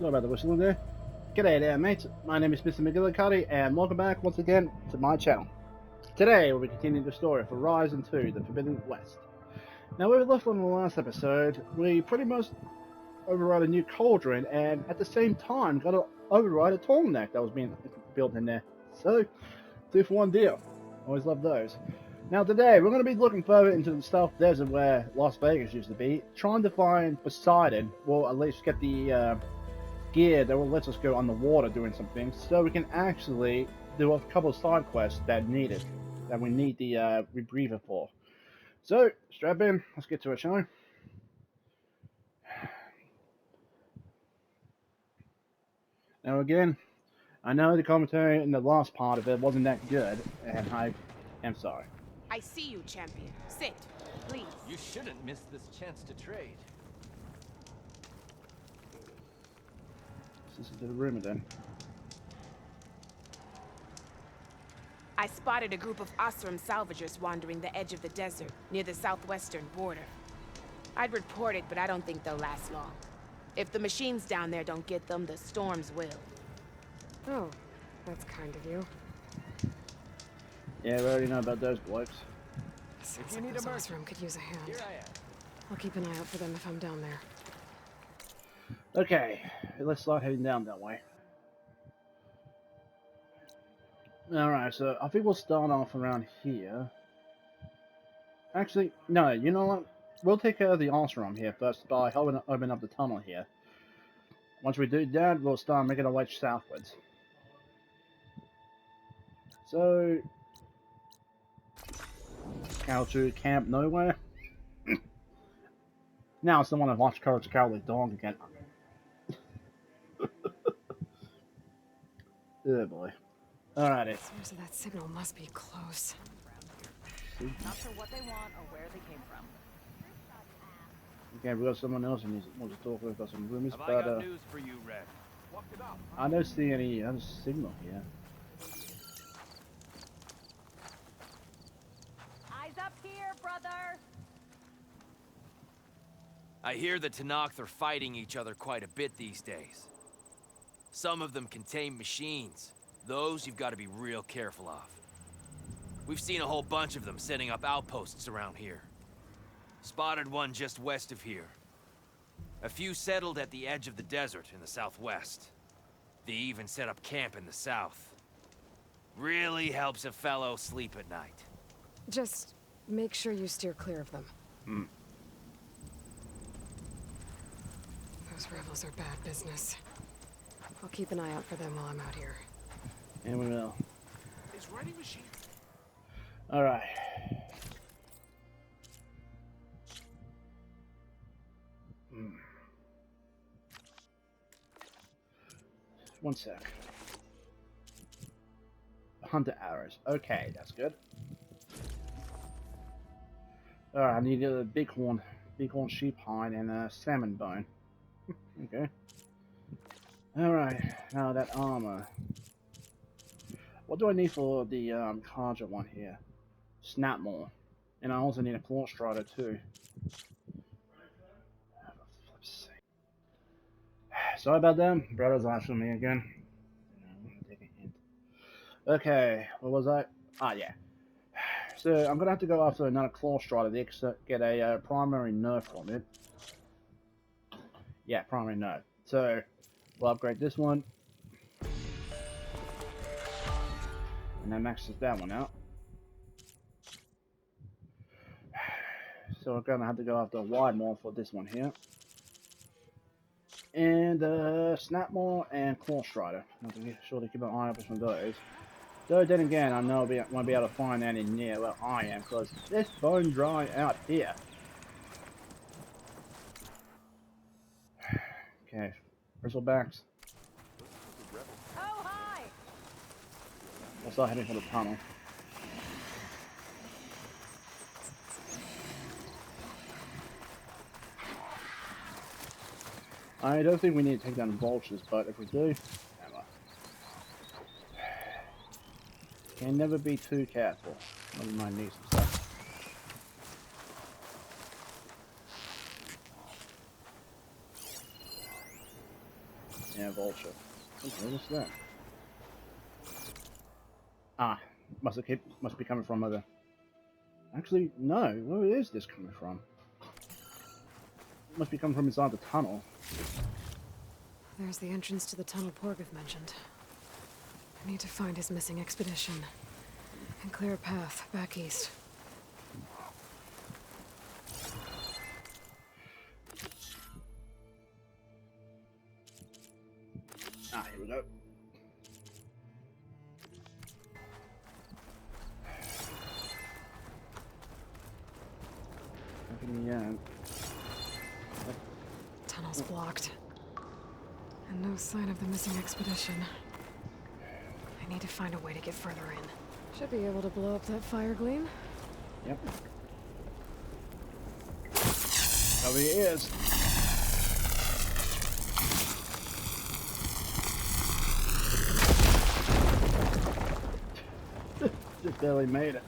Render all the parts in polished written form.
Sorry about the whistling there. G'day there, mates. My name is Mr. Magilla-cutti, and welcome back once again to my channel. Today, we'll be continuing the story of Horizon 2, The Forbidden West. Now, where we left on the last episode, we pretty much override a new cauldron, and at the same time, got to override a turtleneck that was being built in there. So, 2 for 1 deal. Always love those. Now today, we're going to be looking further into the South Desert where Las Vegas used to be, trying to find Poseidon, or at least get the gear that will let us go underwater doing some things, so we can actually do a couple of side quests that we need the rebreather for. So, strap in, let's get to it, shall we? Now again, I know the commentary in the last part of it wasn't that good, and I am sorry. I see you, champion. Sit, please. You shouldn't miss this chance to trade. This is the rumor then. I spotted a group of Osram salvagers wandering the edge of the desert, near the southwestern border. I'd report it, but I don't think they'll last long. If the machines down there don't get them, the storms will. Oh, that's kind of you. Yeah, we already know about those blokes. Sounds like those Osram could use a hand. Here I am. I'll keep an eye out for them if I'm down there. Okay, let's start heading down that way. Alright, so I think we'll start off around here. Actually, no, you know what? We'll take care of the Osram here first by opening up the tunnel here. Once we do that, we'll start making our way southwards. So, how to Camp Nowhere. Now it's the one that watched Courage the Cowardly Dog again. Oh boy. Alrighty. Source of that signal must be close. Not sure what they want or where they came from. Okay, we got someone else who wants to talk with us some rumors, Have but I got news for you, Red? I don't see any other signal here. Eyes up here, brother! I hear the Tenakth are fighting each other quite a bit these days. Some of them contain machines. Those you've got to be real careful of. We've seen a whole bunch of them setting up outposts around here. Spotted one just west of here. A few settled at the edge of the desert in the southwest. They even set up camp in the south. Really helps a fellow sleep at night. Just make sure you steer clear of them. Those rebels are bad business. I'll keep an eye out for them while I'm out here. And we will. Is writing machine. Alright. One sec. Hunter arrows. Okay, that's good. Alright, I need a bighorn sheep hide and a salmon bone. Okay. Alright, now that armor. What do I need for the Kaja one here? Snapmore. And I also need a claw strider too. Sorry about that. Brother's asking me again. Take a hint. Okay, what was I? Ah, yeah. So I'm gonna have to go after another claw strider to get a primary nerf from it. Yeah, primary nerf. So we'll upgrade this one. And that maxes that one out. So we're gonna have to go after a wide more for this one here. And Snapmore and Claw Strider. I'll be sure to keep an eye out for those. Though then again, I know I won't be able to find any near where I am, because it's bone dry out here. Okay, bristlebacks. Oh, hi! I'll start heading for the tunnel. I don't think we need to take down the vultures, but if we do, can never be too careful. I might need some stuff. Yeah, vulture. Okay, what's that? Ah, must be coming from other. Actually, no. Where is this coming from? It must be coming from inside the tunnel. There's the entrance to the tunnel Porgov mentioned. I need to find his missing expedition and clear a path back east. Ah, here we go. Tunnel's blocked. And no sign of the missing expedition. I need to find a way to get further in. Should be able to blow up that fire gleam. Yep. Over he is. Just barely made it.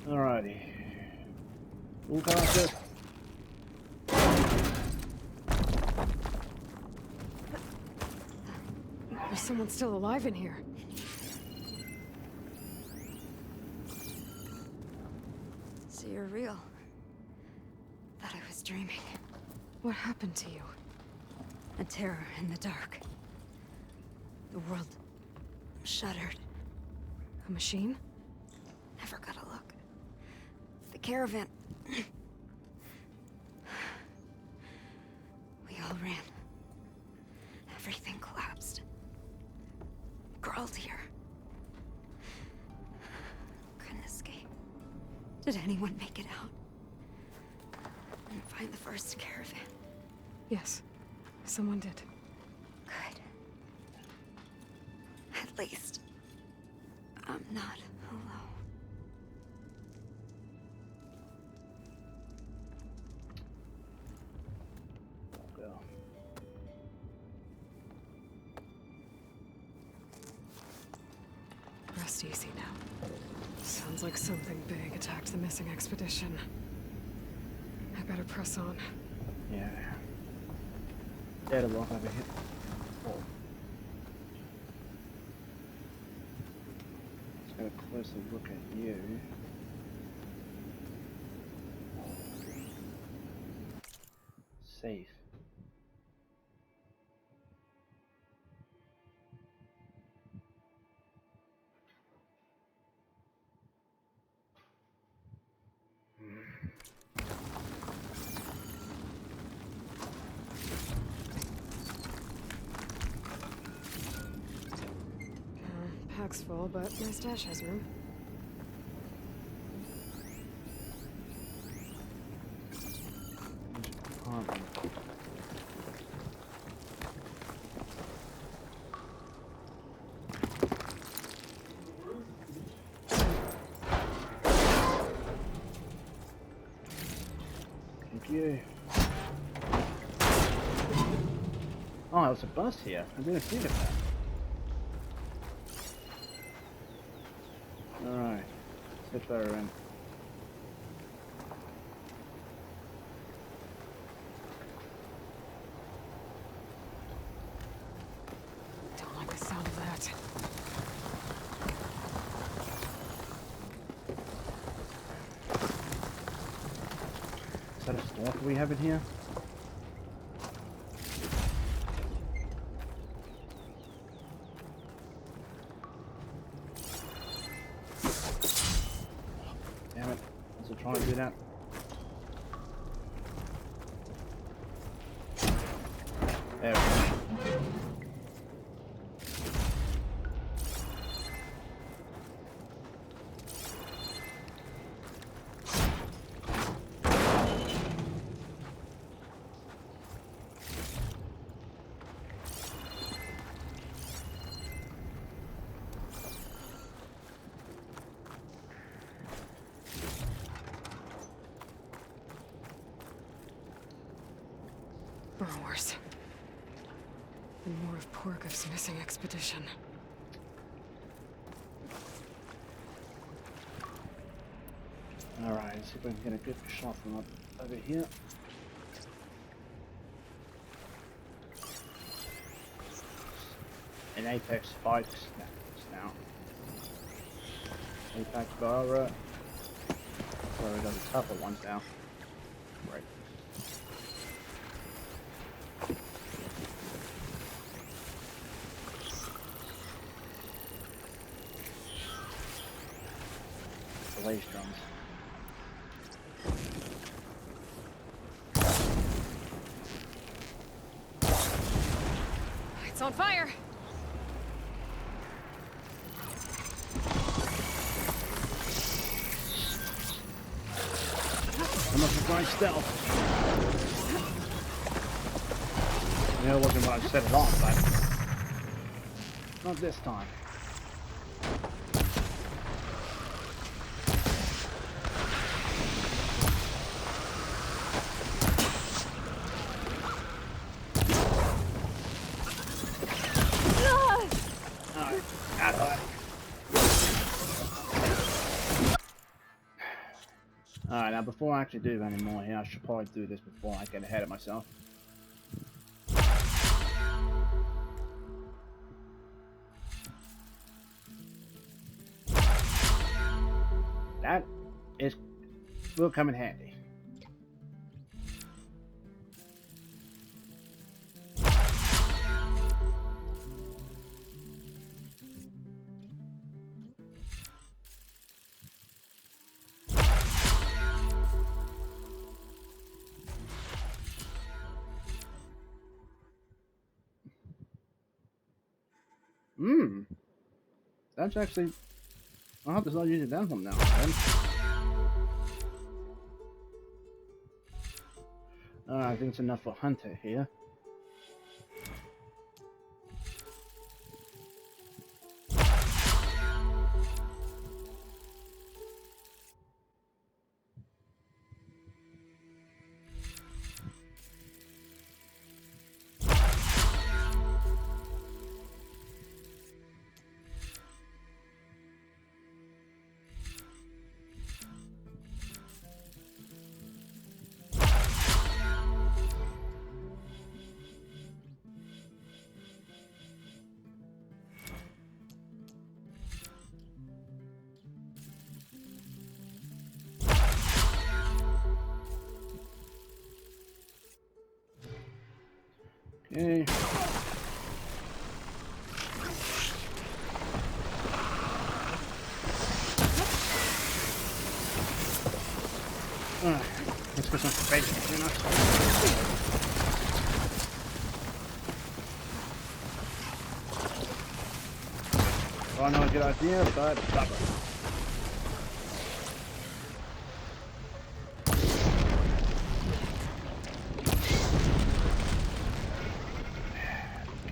Alrighty. We'll go after. There's someone still alive in here. So you're real. Thought I was dreaming. What happened to you? A terror in the dark. The world shuddered. A machine? Never got a look. The caravan. We all ran. Everything collapsed. Crawled here. Couldn't escape. Did anyone make it out? And find the first caravan? Yes, someone did. Good. At least, I'm not alone. Go. Rest easy now. Sounds like something big attacked the missing expedition. I better press on. Yeah. Dead a lot over here. Oh. Let's get a closer look at you. Safe. Pack's full, but my stash has room. Thank you. Oh, there's a bus here. I didn't think of that. Alright. Let's get her in. Don't like the sound of that. Is that a stalker we have in here? Damn it. Was it trying to do that? There we go. Or worse. And more of Porgov's missing expedition. Alright, let's see if we can get a good shot from up over here. An Apex spikes now. Apex Barra. Well, we got the tougher ones now. Right. Blaze drums. It's on fire! I'm looking for my stealth. I know it wasn't when I set it off, but not this time. Alright, now before I actually do any more here, I should probably do this before I get ahead of myself. That will come in handy. That's actually... I'll have to start using that from now on. I think it's enough for Hunter here. Okay. Let's get some space between us. Well, not a good idea, but stubborn.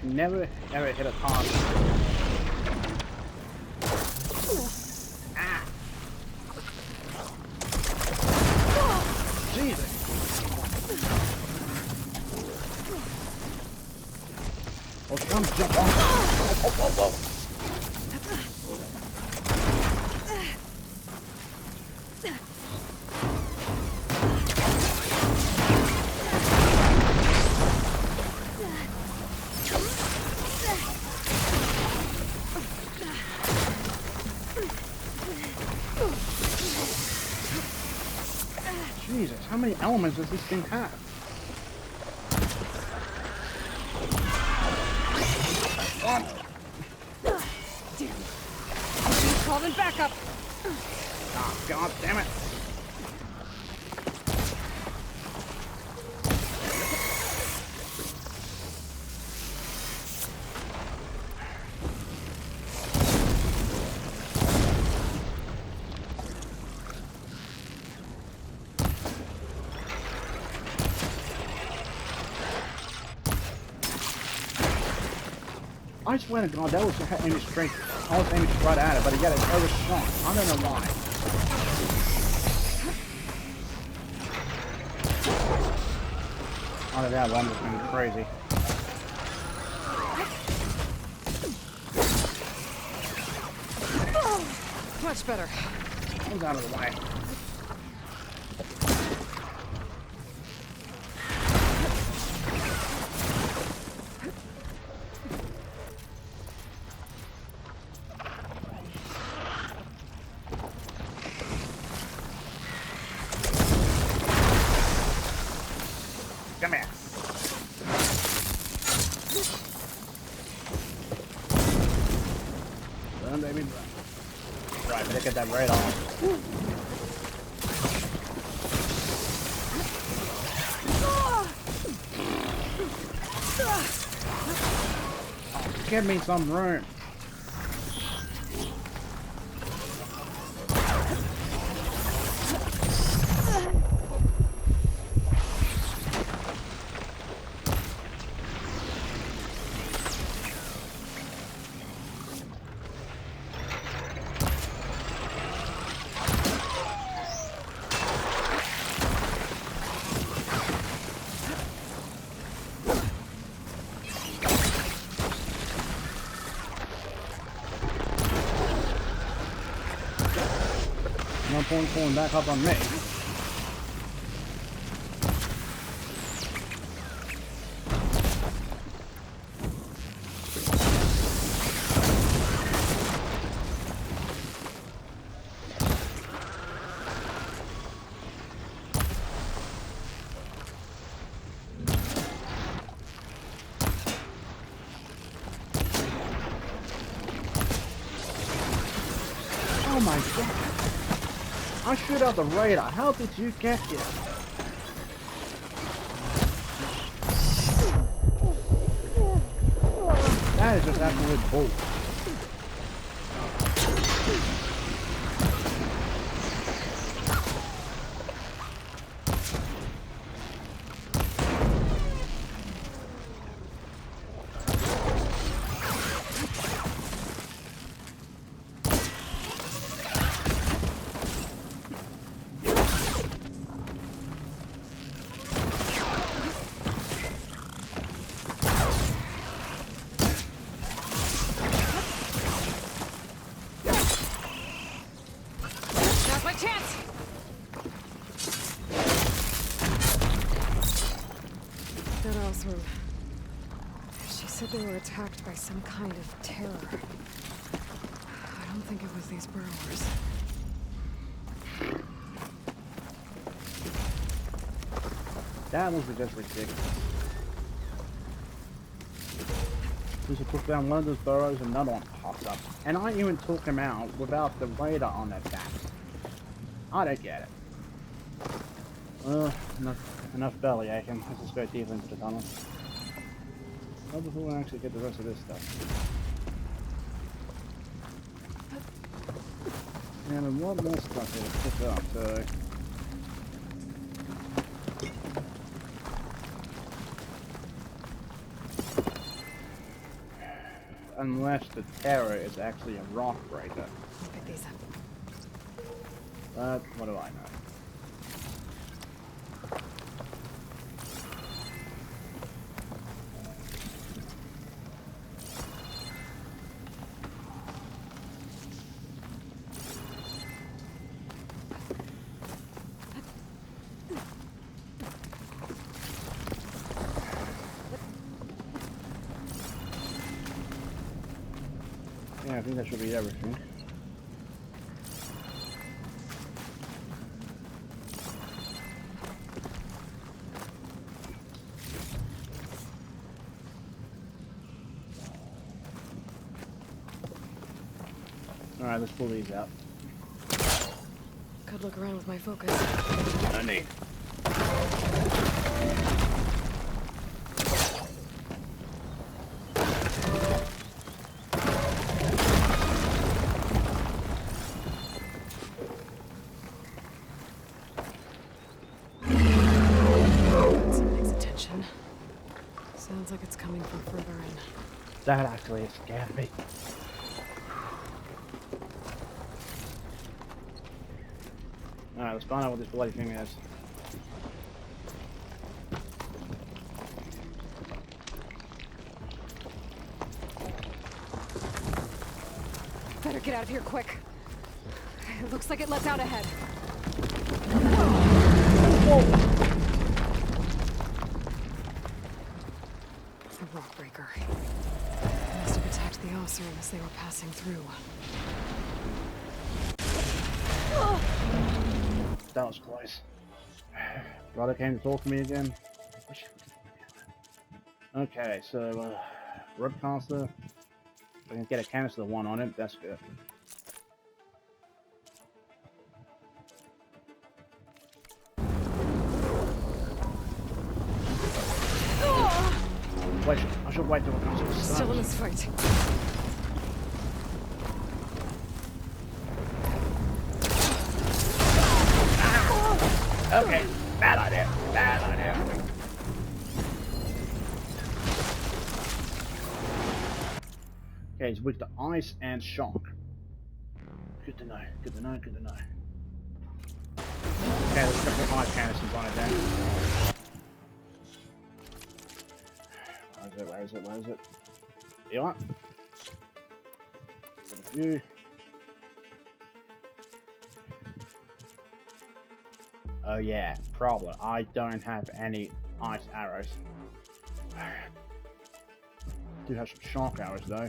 Never ever hit a target. Ah! Jesus! Oh, come jump on! Whoa. Jesus, how many elements does this thing have? Damn. She's called in backup. Oh, God damn it. I swear to God, that was aiming straight. I was aiming right at it, but he got it over shot. I don't know why. Out of that one was going crazy. Much better. He's out of the way. get that radar on. Oh, give me some room. No point pulling back up on me. Oh my god. I shoot out the radar. How did you get here? That is just absolute bull. She said they were attacked by some kind of terror. I don't think it was these burrowers. That was just ridiculous. We should put down one of those burrows and another one pops up. And I even took him out without the radar on their backs. I don't get it. Enough belly aching. Let's just go deeper into the tunnel. How before we actually get the rest of this stuff. And then what more stuff here to pick up, so... Unless the Terra is actually a rock breaker. I'll pick these up. But what do I know? Yeah, I think that should be everything. Alright, let's pull these out. Could look around with my focus. No need. Sounds like it's coming from further in. That actually scared me. Alright, let's find out what this bloody thing is. Better get out of here quick. It looks like it lets out ahead. Whoa. The rock breaker. They must have attacked the Osram as they were passing through. That was close. Brother came to talk to me again. Okay, so Ribcaster. We can get a canister one on it. That's good. I should wait till it comes to the Still in this fight. Okay, bad idea. Bad idea. Okay, he's weak to ice and shock. Good to know. Good to know. Good to know. Okay, let's put the ice canisters on it then. Where is it? Where is it? Where is it? You what? You. Oh yeah, problem. I don't have any ice arrows. Do have some shock arrows though.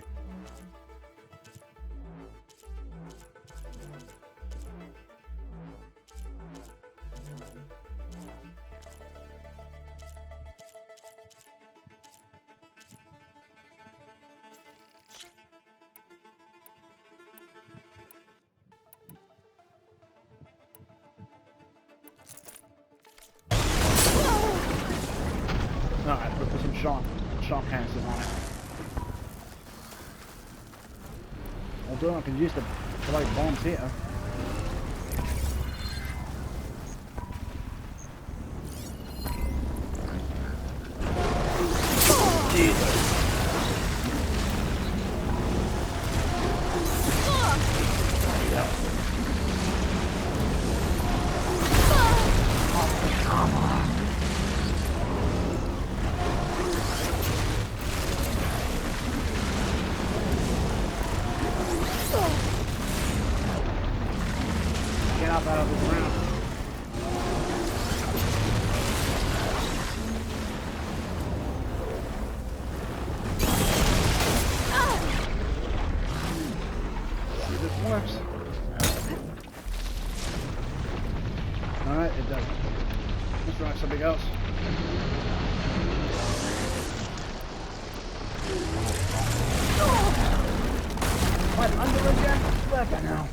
Alright, we'll put some shock canisters on it. Although I can use the bloody bombs here. Jesus. Get up out of the ground. See if this works. Alright, it doesn't. Let's try something else. What, under again? Look at now.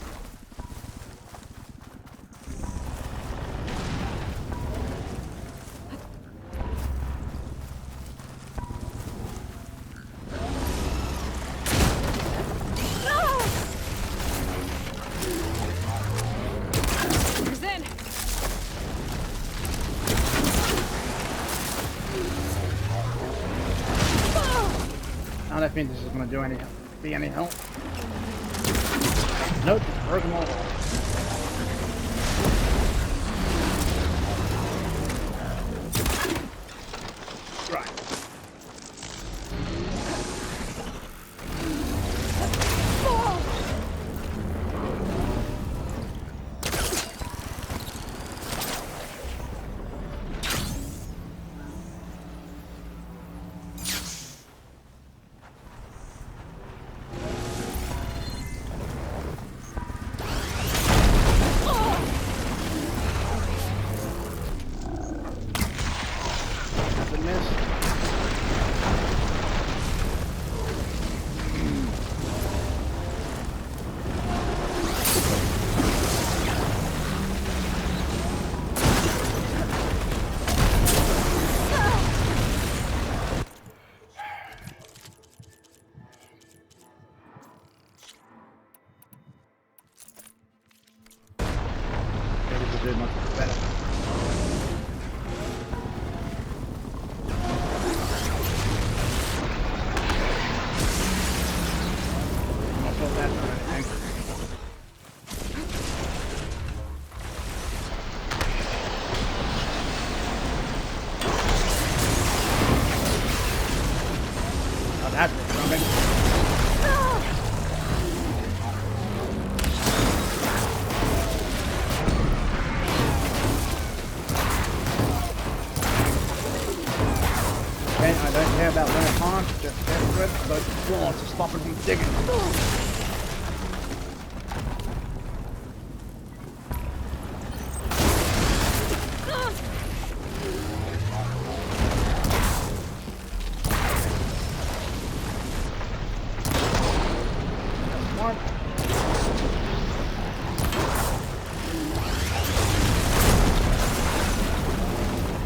I don't think this is going to be any help. Nope, broke them all. Right. Do much better. Not so bad for anything. Now that's coming. I don't care about winning time, just desperate for those claws to stop it from digging. That's one.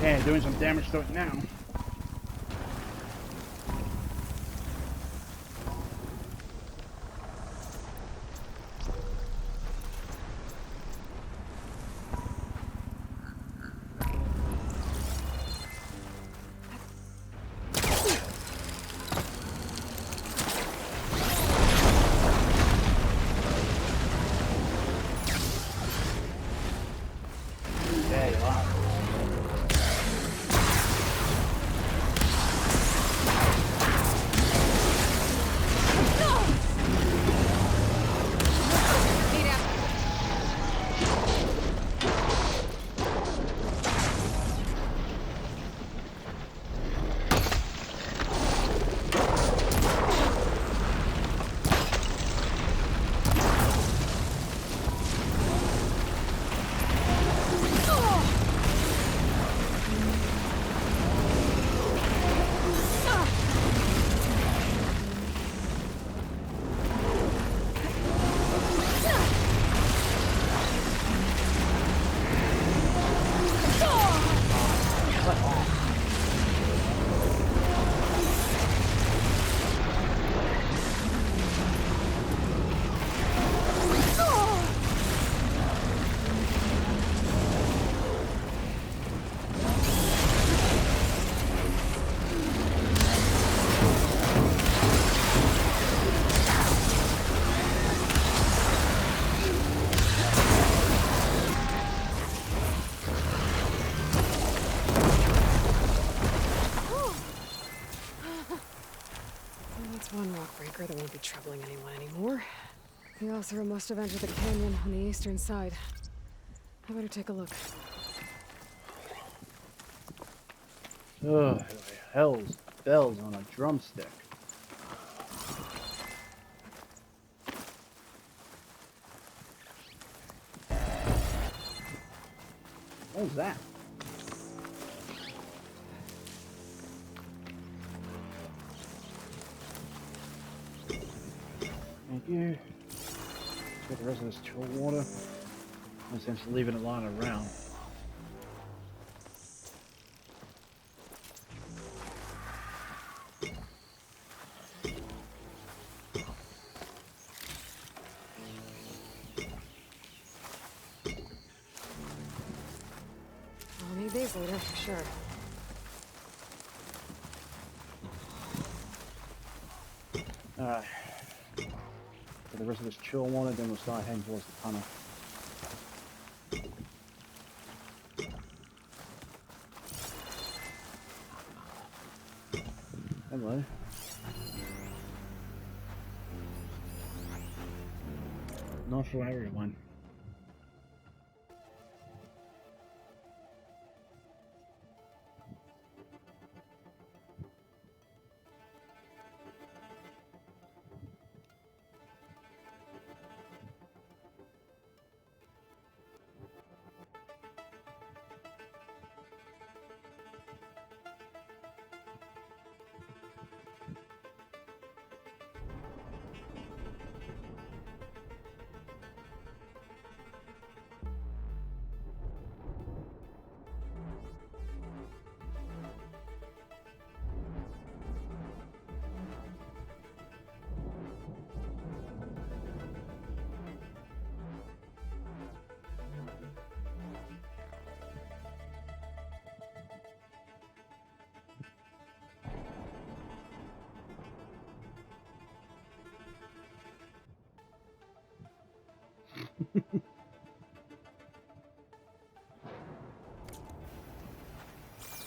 Yeah, doing some damage to it now. Lawbreaker that won't be troubling anyone anymore. The Oseram must have entered the canyon on the eastern side. I better take a look. Oh, hell's bells on a drumstick. What was that? Thank you. Get the rest of this chill water. No sense leaving it lying around. I'll need these later for sure. Alright. For the rest of this chill water, then we'll start heading towards the tunnel. Hello. Not for everyone.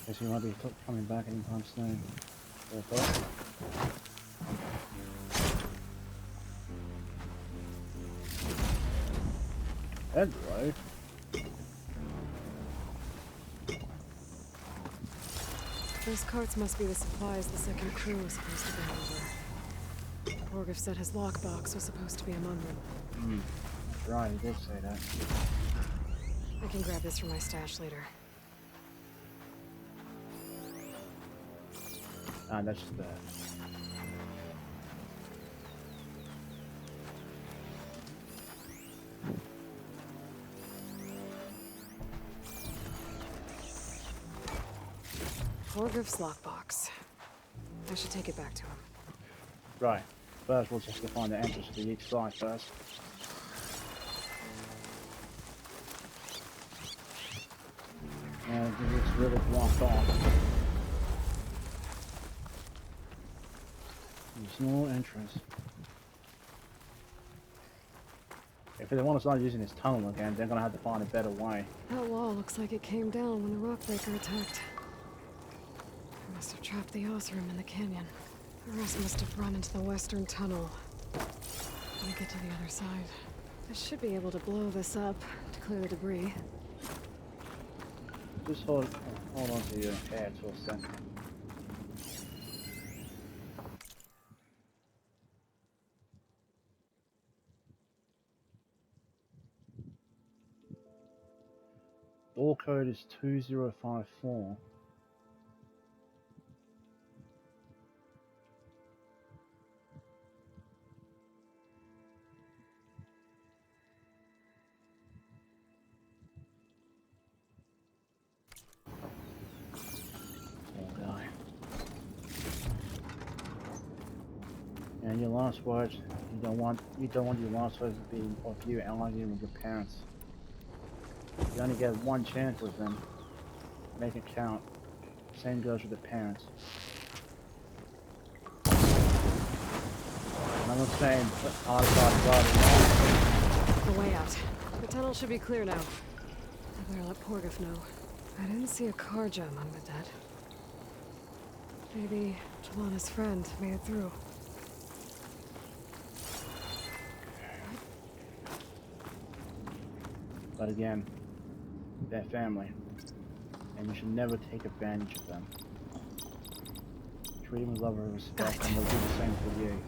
Guess he might be coming back anytime soon. Hello. Those carts must be the supplies the second crew was supposed to bring over. Borgif said his lockbox was supposed to be among them. That's right, he did say that. I can grab this from my stash later. Ah, that's just bad. Borgif's lockbox. I should take it back to him. Right. First, we'll just have to find the entrance to each side first. And it's really blocked off. There's no entrance. If they want to start using this tunnel again, they're gonna have to find a better way. That wall looks like it came down when the rockbreaker attacked. I must have trapped the Oseram in the canyon. The rest must have run into the western tunnel. When I get to the other side, I should be able to blow this up to clear the debris. Just hold on to your head for a second. Door code is 2054. And your last words, you don't want your last words to be of you arguing with your parents. You only get one chance with them. Make it count. Same goes with the parents. And I'm not saying hard side. The way out. The tunnel should be clear now. I better let Borgif know. I didn't see a car jam under that. Maybe Jelana's friend made it through. But again, they're family, and you should never take advantage of them. Treat them with love and respect, and they'll do the same for you.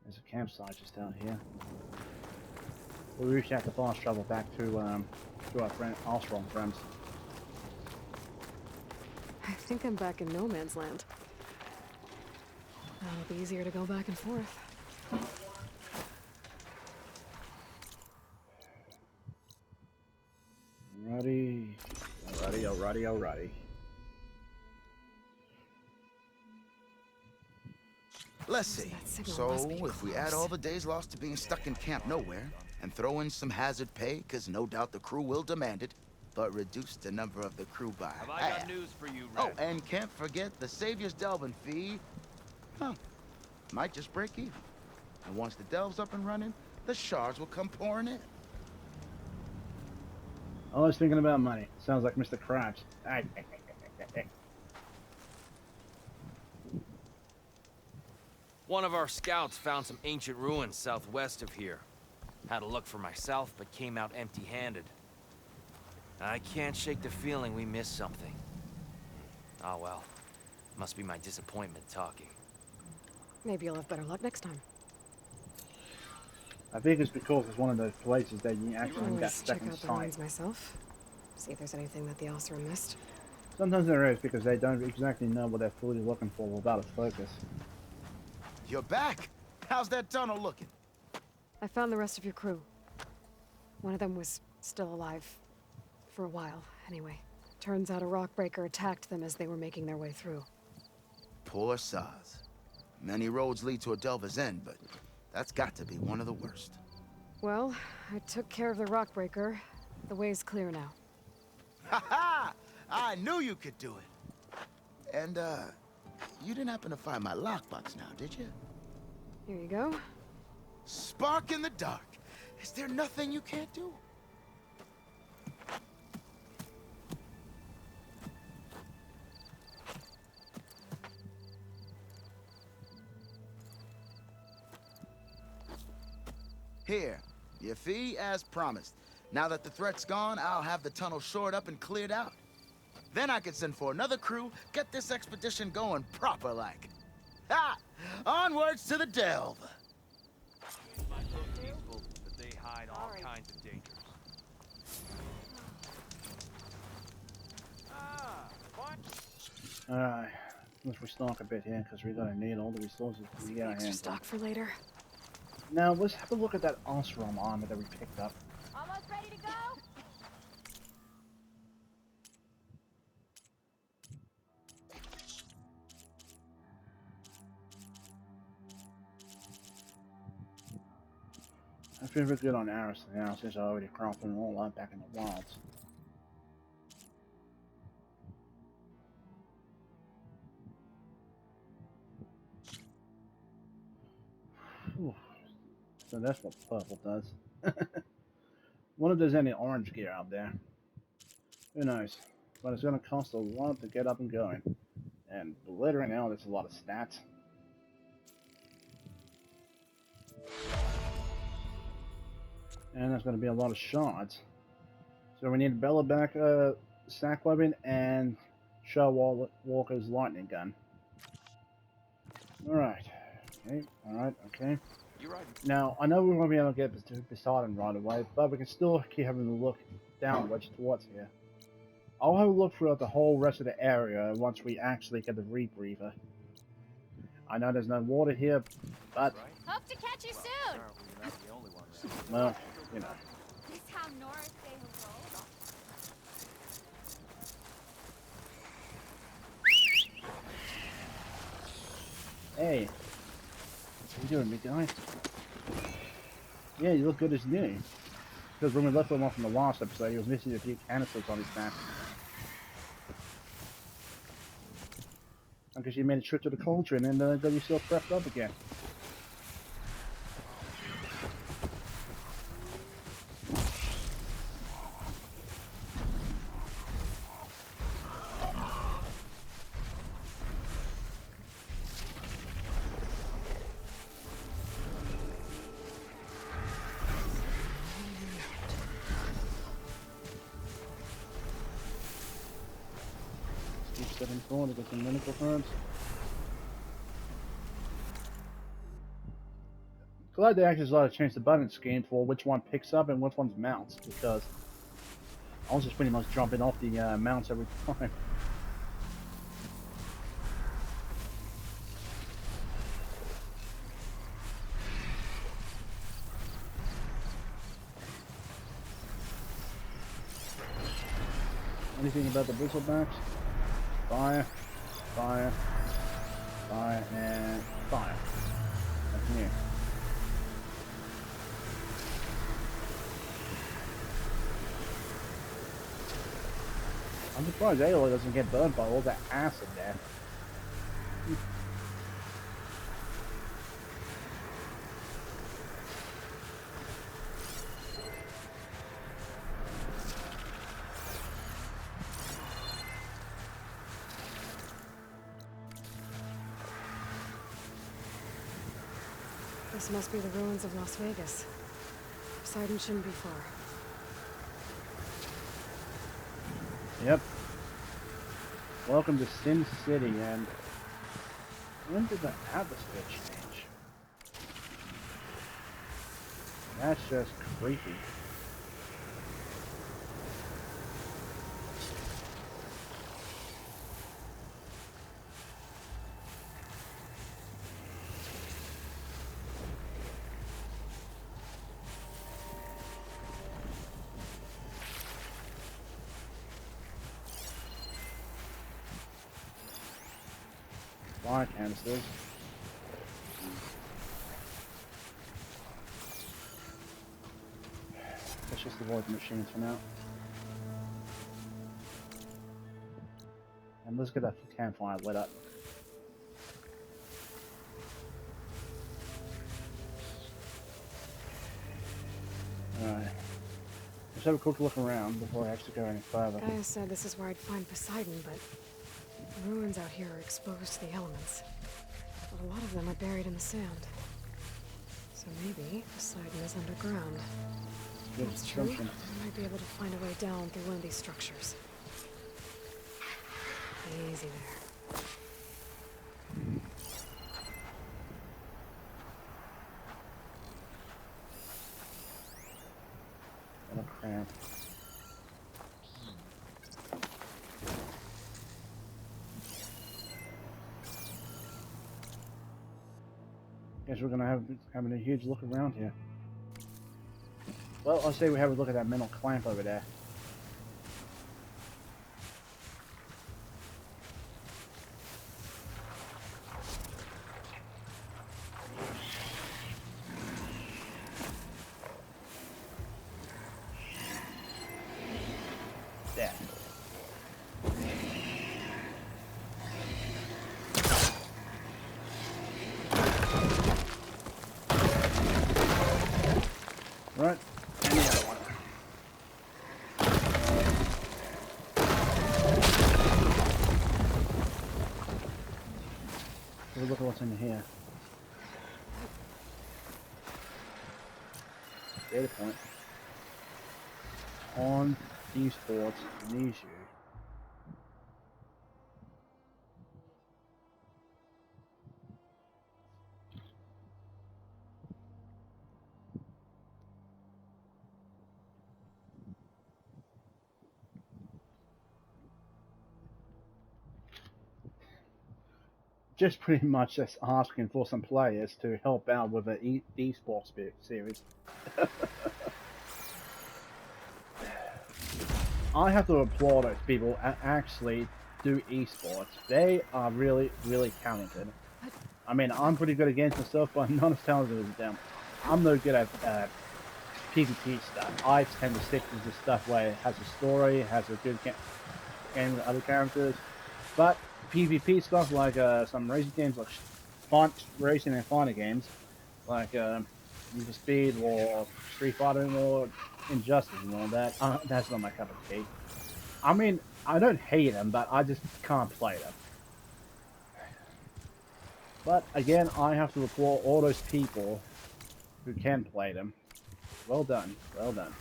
There's a campsite just down here. We'll reach out to fast travel back to our friend Armstrong friends. I think I'm back in no man's land. That'll be easier to go back and forth. Alrighty. Let's see. So, if we add all the days lost to being stuck in camp nowhere, and throw in some hazard pay, because no doubt the crew will demand it, but reduce the number of the crew by Have I half. got news for you, Red? Oh, and can't forget the Savior's delving fee. Huh. Might just break even. And once the delve's up and running, the shards will come pouring in. Always thinking about money. Sounds like Mr. Krabs. One of our scouts found some ancient ruins southwest of here. Had a look for myself, but came out empty-handed. I can't shake the feeling we missed something. Oh well. Must be my disappointment talking. Maybe you'll have better luck next time. I think it's because it's one of those places that you actually get Always check second out the sight. ruins myself. See if there's anything that the Osram missed. Sometimes there is, because they don't exactly know what they're fully looking for without a focus. You're back! How's that tunnel looking? I found the rest of your crew. One of them was still alive. For a while, anyway. Turns out a rockbreaker attacked them as they were making their way through. Poor Saz. Many roads lead to a delver's end, but that's got to be one of the worst. Well, I took care of the rockbreaker. The way's clear now. Ha ha! I knew you could do it! And, you didn't happen to find my lockbox now, did you? Here you go. Spark in the dark. Is there nothing you can't do? Here, your fee as promised. Now that the threat's gone, I'll have the tunnel shored up and cleared out. Then I can send for another crew, get this expedition going proper-like. Ha! Onwards to the delve! Might look peaceful, but they hide all kinds of dangers. Alright, let's restock a bit here, because we're going to need all the resources we get our Extra hands on. stock for later. Now, let's have a look at that Osram armor that we picked up. Almost ready to go? I feel really good on arrows now, since I already crafted them all up back in the wilds. Whew. So that's what purple does. Wonder if there's any orange gear out there. Who knows? But it's going to cost a lot to get up and going. And believe it right now, there's a lot of stats. And there's going to be a lot of shards. So we need Bella back sack weapon and Shaw Walker's lightning gun. Alright. Okay, alright, okay. You're right. Now, I know we won't be able to get to Poseidon right away, but we can still keep having a look downwards towards here. I'll have a look throughout the whole rest of the area once we actually get the rebreather. I know there's no water here, but, Hope to catch you soon. well, you know. This how Norris say hello. Hey, what you doing, big guy? Yeah, you look good as new. Because when we left him off in the last episode, he was missing a few canisters on his back. I guess you made a trip to the cauldron and got yourself prepped up again. Getting forward to get some medical herbs. Glad they actually decided to change the button scheme for which one picks up and which one's mounts, because I was just pretty much jumping off the mounts every time. Anything about the bristlebacks? Fire, fire, fire, and fire. Nothing here. I'm surprised Aloy doesn't get burned by all that acid there. This must be the ruins of Las Vegas. Poseidon shouldn't be far. Yep. Welcome to Sin City, and when did the atmosphere change? That's just creepy. Fire canisters. Let's just avoid the machines for now. And let's get that campfire lit up. Alright. Let's have a quick look around before I actually go any further. GAIA said this is where I'd find Poseidon, but the ruins out here are exposed to the elements. But a lot of them are buried in the sand. So maybe Poseidon is underground. Good That's true. assumption. I might be able to find a way down through one of these structures. Easy there. Little cramp. Guess we're gonna have having a huge look around here. Well, I'll say we have a look at that metal clamp over there. There. Right, and the other one. We'll look at what's in here. Data point. On these boards, these you. Just pretty much just asking for some players to help out with the esports series. I have to applaud those people that actually do esports. They are really, really talented. I mean, I'm pretty good against myself, but I'm not as talented as them. I'm no good at PvP stuff. I tend to stick to the stuff where it has a story, has a good game with other characters. But PvP stuff like some racing games like racing and fighter games, like Need for Speed or Street Fighter or Injustice and all that, that's not my cup of tea. I mean, I don't hate them, but I just can't play them. But again, I have to applaud all those people who can play them. Well done, well done.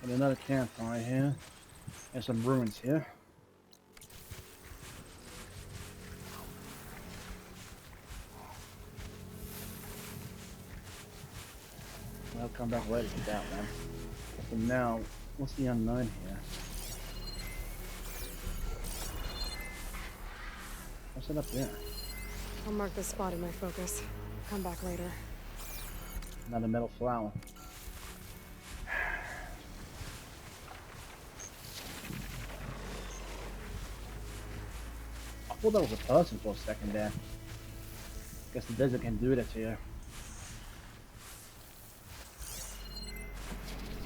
And another campfire here, and some ruins here. come back later to that, man. So now, what's the unknown here? What's it up there? I'll mark this spot in my focus. Come back later. Another metal flower. I thought that was a person for a second there. Guess the desert can do that to you.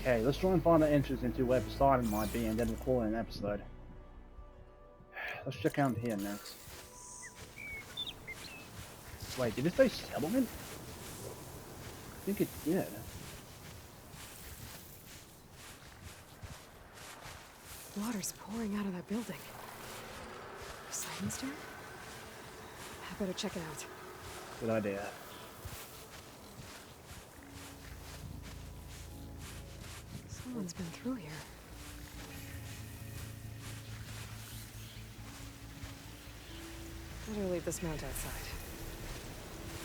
Okay, let's try and find the entrance into where Poseidon might be and then record an episode. Let's check out here next. Wait, did it say settlement? I think it did. Water's pouring out of that building. Poseidon's doing? I better check it out. Good idea. Someone's been through here. Better leave this mount outside.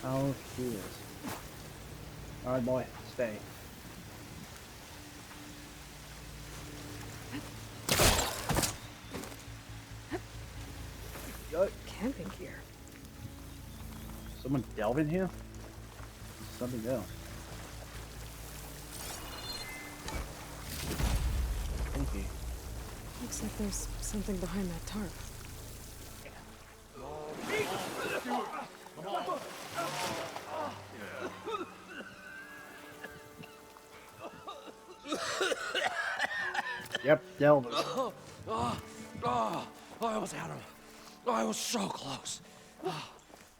Oh, he is. Alright, boy, stay. Go. Camping gear. Someone delve in here? Something else. Thank you. Looks like there's something behind that tarp. Yep, delvers. I almost had him. I was so close.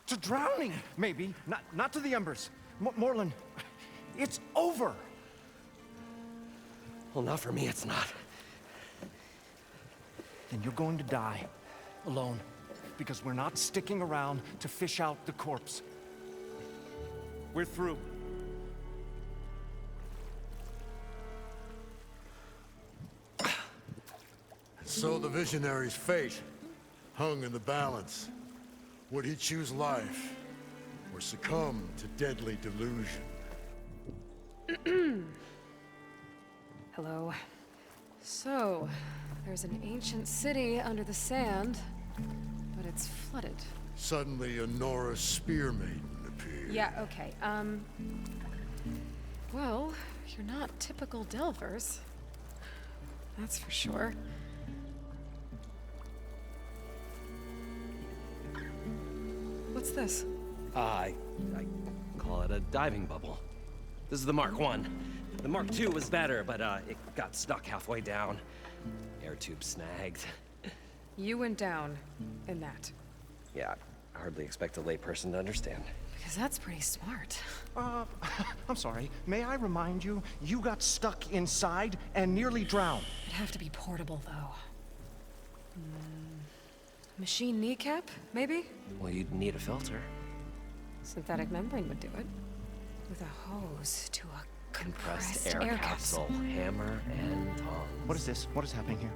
To drowning, maybe. Not to the embers. Morlund, it's over. Well, not for me, it's not. Then you're going to die. Alone. Because we're not sticking around to fish out the corpse. We're through. So the visionary's fate hung in the balance. Would he choose life or succumb to deadly delusion? Hello. So, there's an ancient city under the sand, but it's flooded. Suddenly a Norse spear maiden appeared. Yeah, okay. Well, you're not typical delvers. That's for sure. What's this? I call it a diving bubble. This is the Mark 1. The Mark 2 was better, but it got stuck halfway down. Air tube snagged. You went down in that. Yeah, I hardly expect a layperson to understand. Because that's pretty smart. I'm sorry. May I remind you, you got stuck inside and nearly drowned. It'd have to be portable, though. Machine kneecap, maybe? Well, you'd need a filter. Synthetic membrane would do it. With a hose to a Compressed air capsule. Hammer and tongs. What is this? What is happening here?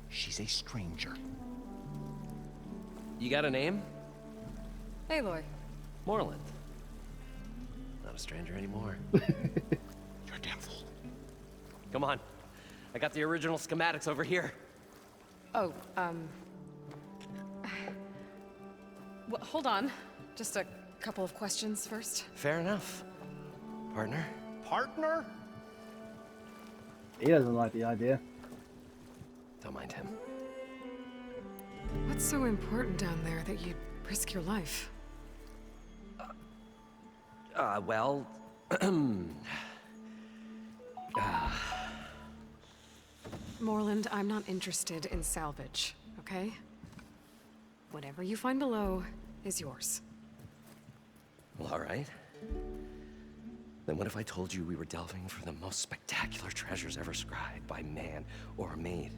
She's a stranger. You got a name? Aloy. Moreland. Not a stranger anymore. You're a damn fool. Come on. I got the original schematics over here. Oh, well, hold on. Just a couple of questions first. Fair enough. Partner? Partner? He doesn't like the idea. Don't mind him. What's so important down there that you'd risk your life? Well... Moreland, I'm not interested in salvage, okay? Whatever you find below is yours. Well, all right. Then what if I told you we were delving for the most spectacular treasures ever scribed by man or maid?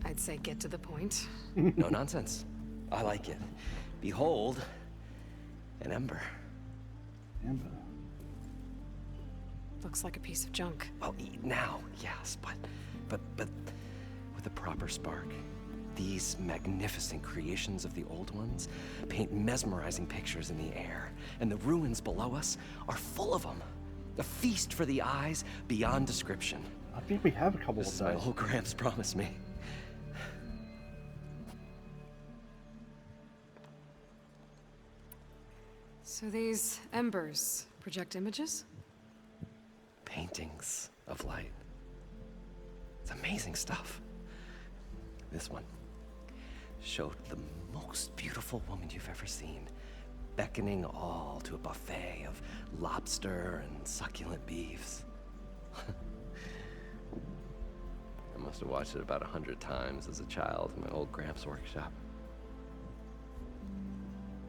I'd say get to the point. No nonsense. I like it. Behold, an ember. Ember. Looks like a piece of junk. Well, now, yes, but with a proper spark. These magnificent creations of the old ones paint mesmerizing pictures in the air, and the ruins below us are full of them. A feast for the eyes beyond description. I think we have a couple This of is my those. old Gramps promised me. So these embers project images? Paintings of light. It's amazing stuff. This one showed the most beautiful woman you've ever seen, beckoning all to a buffet of lobster and succulent beefs. I must have watched it about 100 times as a child in my old Gramps workshop.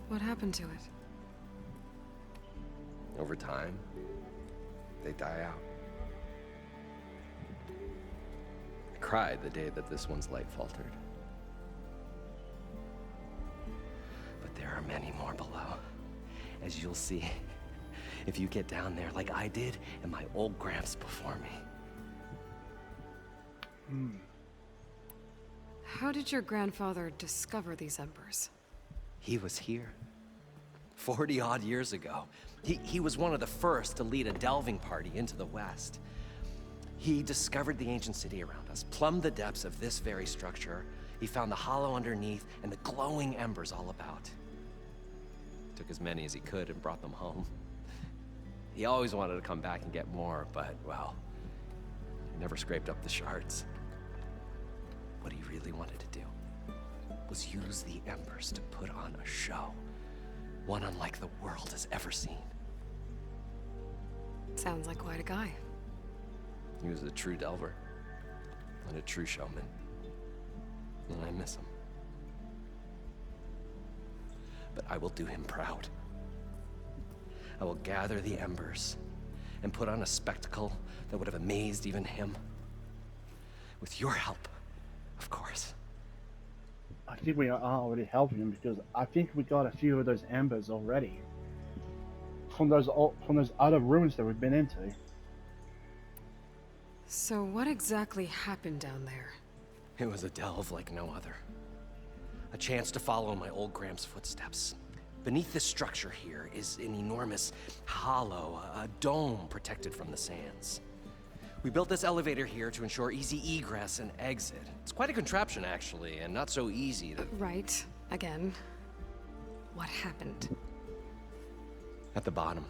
What happened to it? Over time, they die out. I cried the day that this one's light faltered. But there are many more below, as you'll see if you get down there like I did and my old Gramps before me. How did your grandfather discover these embers? He was here 40-odd years ago. He was one of the first to lead a delving party into the West. He discovered the ancient city around us, plumbed the depths of this very structure. He found the hollow underneath and the glowing embers all about. Took as many as he could and brought them home. He always wanted to come back and get more, but, well, he never scraped up the shards. What he really wanted to do was use the embers to put on a show. One unlike the world has ever seen. Sounds like quite a guy. He was a true delver and a true showman. And I miss him. But I will do him proud. I will gather the embers and put on a spectacle that would have amazed even him. With your help, of course. I think we are already helping him because I think we got a few of those embers already from those other ruins that we've been into. So what exactly happened down there? It was a delve like no other. A chance to follow my old Gramps' footsteps. Beneath this structure here is an enormous hollow, a dome protected from the sands. We built this elevator here to ensure easy egress and exit. It's quite a contraption, actually, and not so easy to... Right. Again. What happened? At the bottom,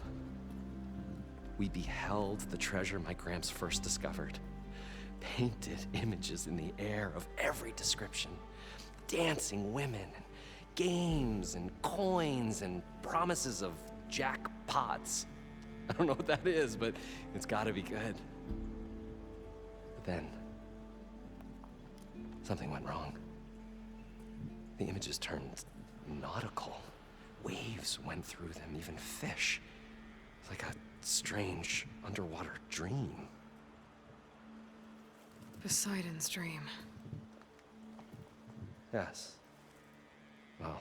we beheld the treasure my Gramps first discovered. Painted images in the air of every description. Dancing women, and games, and coins, and promises of jackpots. I don't know what that is, but it's gotta be good. But then, something went wrong. The images turned nautical. Waves went through them, even fish. It's like a strange underwater dream. Poseidon's dream. Yes. Well,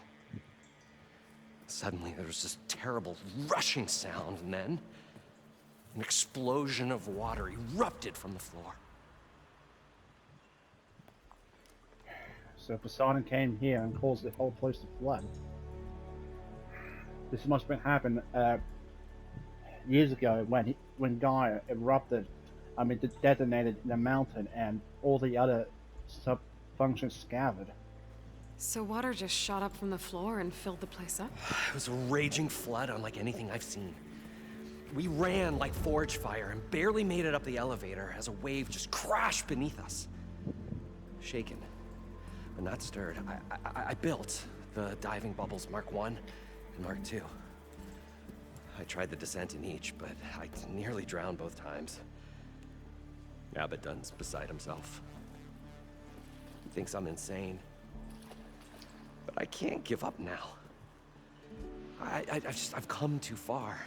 suddenly there was this terrible rushing sound, and then an explosion of water erupted from the floor. So Poseidon came here and caused the whole place to flood. This must have happened years ago when GAIA erupted. I mean, detonated the mountain and all the other sub-functions scattered. So water just shot up from the floor and filled the place up? It was a raging flood unlike anything I've seen. We ran like forge fire and barely made it up the elevator as a wave just crashed beneath us. Shaken, but not stirred, I built the diving bubbles Mark I and Mark II. I tried the descent in each, but I nearly drowned both times. Abaddon's beside himself. He thinks I'm insane. But I can't give up now. I've come too far.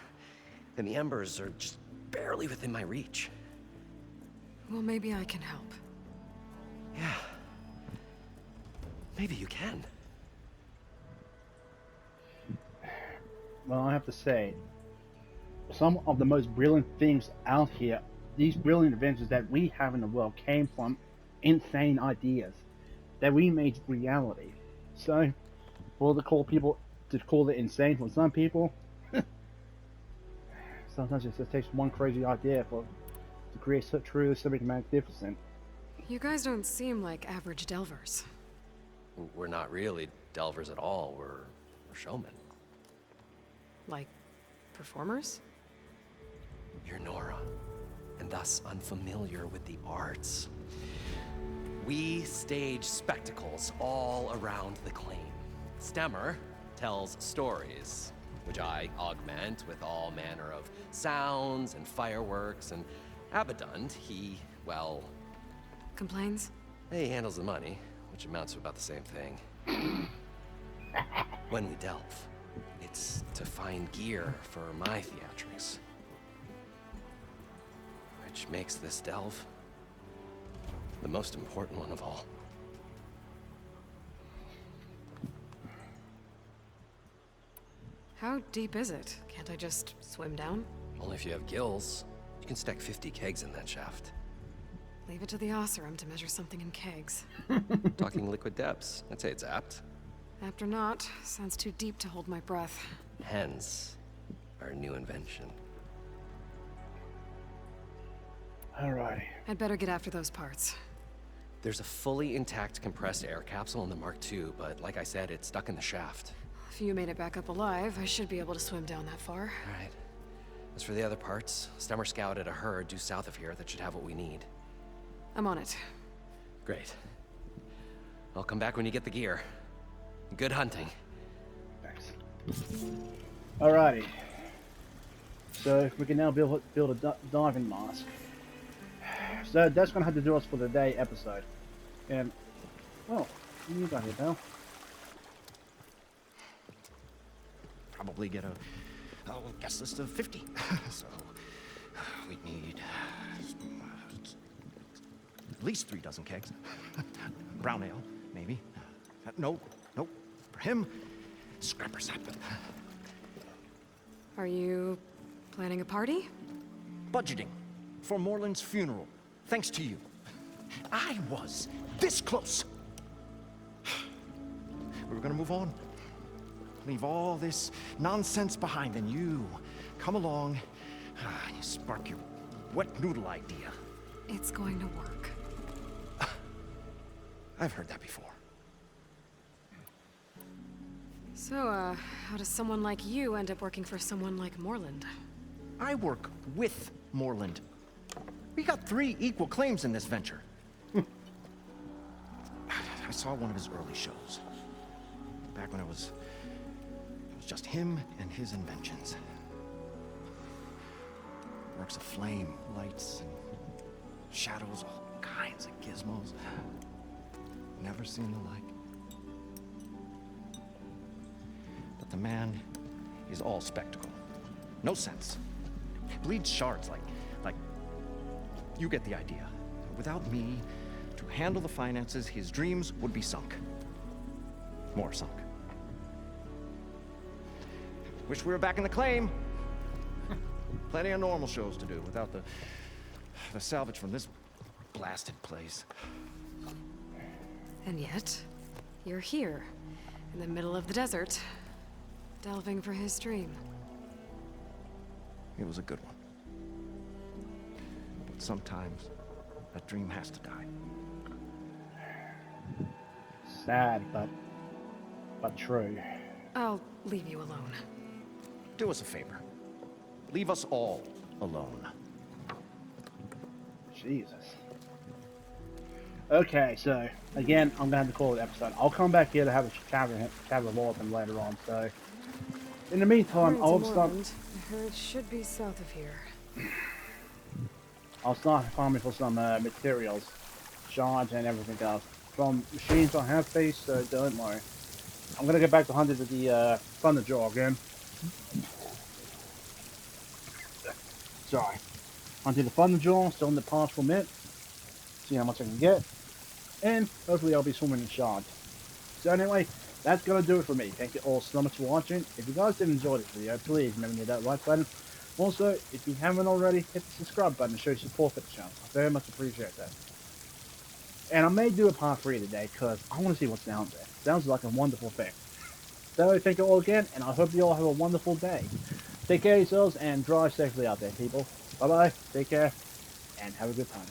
And the embers are just barely within my reach. Well, maybe I can help. Yeah. Maybe you can. Well, I have to say, some of the most brilliant things out here, these brilliant adventures that we have in the world, came from insane ideas. that we made reality. So, for the people to call it insane for some people, sometimes it just takes one crazy idea to create such truly something magnificent. You guys don't seem like average delvers. We're not really delvers at all. We're showmen. Like, performers? You're Nora, and thus unfamiliar with the arts. We stage spectacles all around the claim. Stemmer tells stories, which I augment with all manner of sounds and fireworks, and Abaddon, he, well... Complains? He handles the money, which amounts to about the same thing. When we delve, it's to find gear for my theatrics. Which makes this delve the most important one of all. How deep is it? Can't I just swim down? Only if you have gills. You can stack 50 kegs in that shaft. Leave it to the Oseram to measure something in kegs. Talking liquid depths. I'd say it's apt. Apt or not, sounds too deep to hold my breath. Hence, our new invention. Alrighty. I'd better get after those parts. There's a fully intact compressed air capsule in the Mark II, but like I said, it's stuck in the shaft. If you made it back up alive, I should be able to swim down that far. All right. As for the other parts, Stemmer scouted a herd due south of here that should have what we need. I'm on it. Great. I'll come back when you get the gear. Good hunting. Thanks. Alrighty. So we can now build a diving mask. So that's gonna have to do us for the day episode. And well, what you got here, pal? Probably get a guest list of 50. So we'd need at least 3 dozen kegs. Brown ale, maybe. No. For him, scrapper sap. Are you planning a party? Budgeting for Morland's funeral. Thanks to you. I was this close. We were gonna move on. Leave all this nonsense behind, and you come along, you spark your wet noodle idea. It's going to work. I've heard that before. So, how does someone like you end up working for someone like Morland? I work with Morland. We got 3 equal claims in this venture. I saw one of his early shows. Back when it was just him and his inventions. Works of flame, lights, and shadows, all kinds of gizmos. Never seen the like. But the man is all spectacle. No sense. Bleeds shards like you get the idea. Without me to handle the finances, his dreams would be sunk. More sunk. Wish we were back in the claim. Plenty of normal shows to do without the salvage from this blasted place. And yet, you're here, in the middle of the desert, delving for his dream. It was a good one. But sometimes, that dream has to die. Sad, but true. I'll leave you alone. Do us a favor. Leave us all alone. Jesus. Okay, so again, I'm gonna have to call it episode. I'll come back here to have a chat with all of them later on. So, in the meantime, I'll start. I heard it should be south of here. I'll start farming for some materials, shards, and everything else from machines I have faced. So don't worry. I'm gonna get back to hunting the Thunderjaw again. Sorry. Hunting the Thunderjaw, still in the partial mint. See how much I can get. And hopefully I'll be swimming in shards. So anyway, that's going to do it for me. Thank you all so much for watching. If you guys did enjoy this video, please remember to hit that like button. Also, if you haven't already, hit the subscribe button to show your support for the channel. I very much appreciate that. And I may do a part 3 today, because I want to see what's down there. Sounds like a wonderful thing. So, thank you all again, and I hope you all have a wonderful day. Take care of yourselves, and drive safely out there, people. Bye-bye, take care, and have a good time.